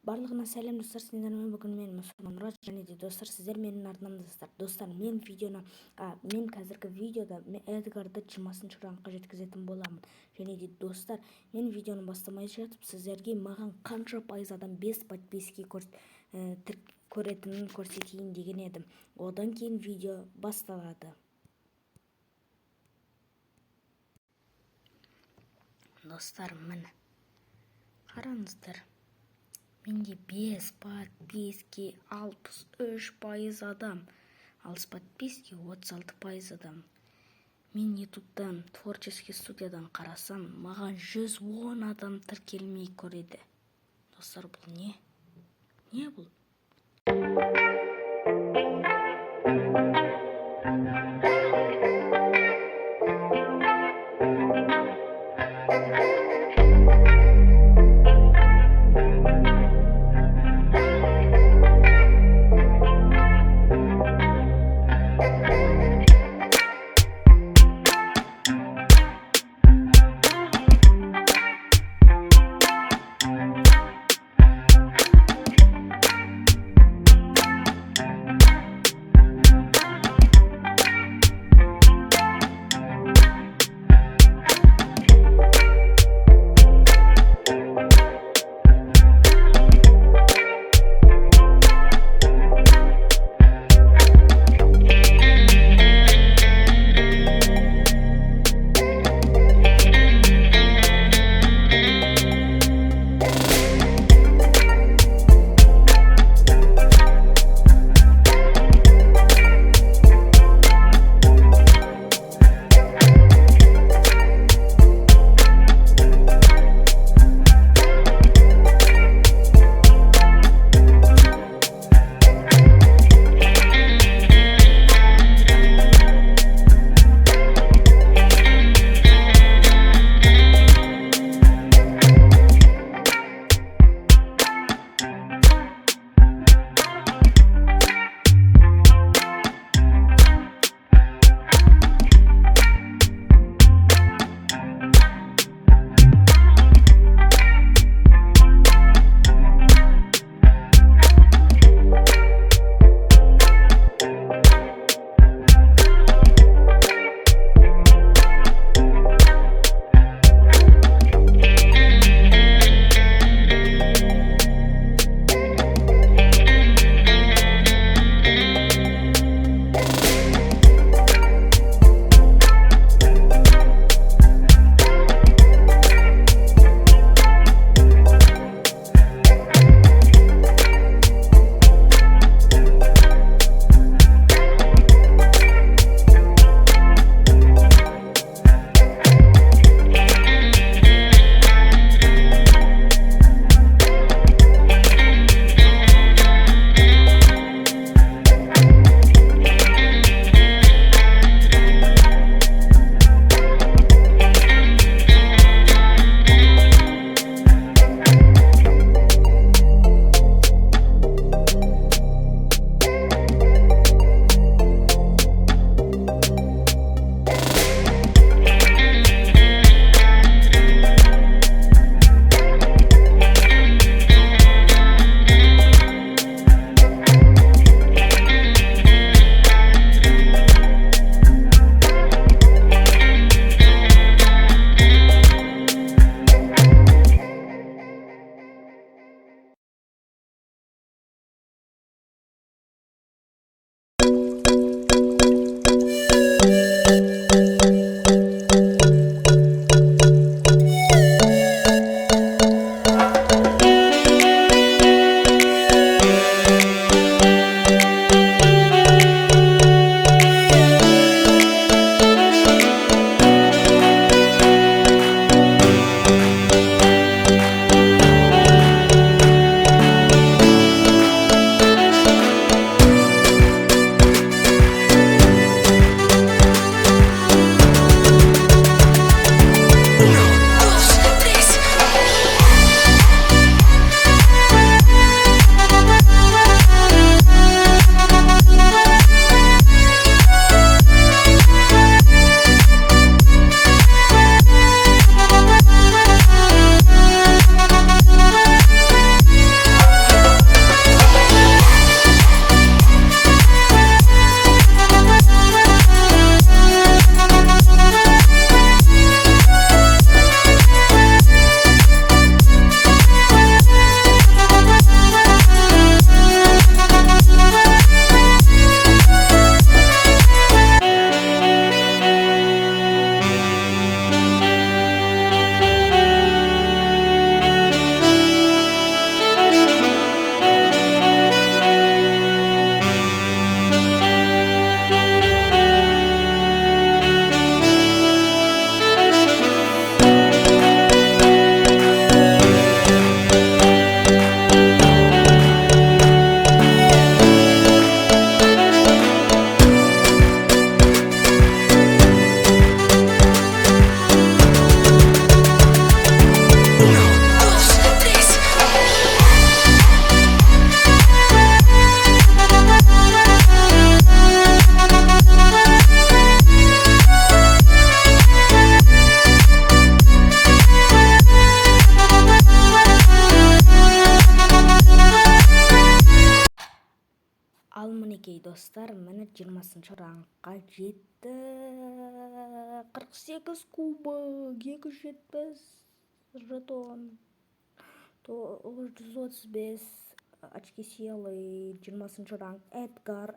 Барлығына сәлем достар, сіздермен бүгін мен мұсылман Мұрат және де достар, сіздер менің арнамдасыздар. Достар, мен қазіргі видеода Эдгарды 20 рангқа жеткізетін боламын. Және де достар, мен видеоны бастамай жатып, сіздерге маған қанша пайыз адам 5 подписки көретінін көрсетейін деген едім. Одан кейін видео басталады. Достар, міне қараңыздар. Менде 5 подписки 63% адам, ал с подписки 36% адам. Мен ютубтан, творческий студиядан қарасам, маған 110 адам тіркелмей көреді. Достар, бұл не? Не бұл? мінекей достар, міне 20 рангқа жетті. 48 кубок, 270 жетон, 935 очки силы, 20 ранг. Эдгар.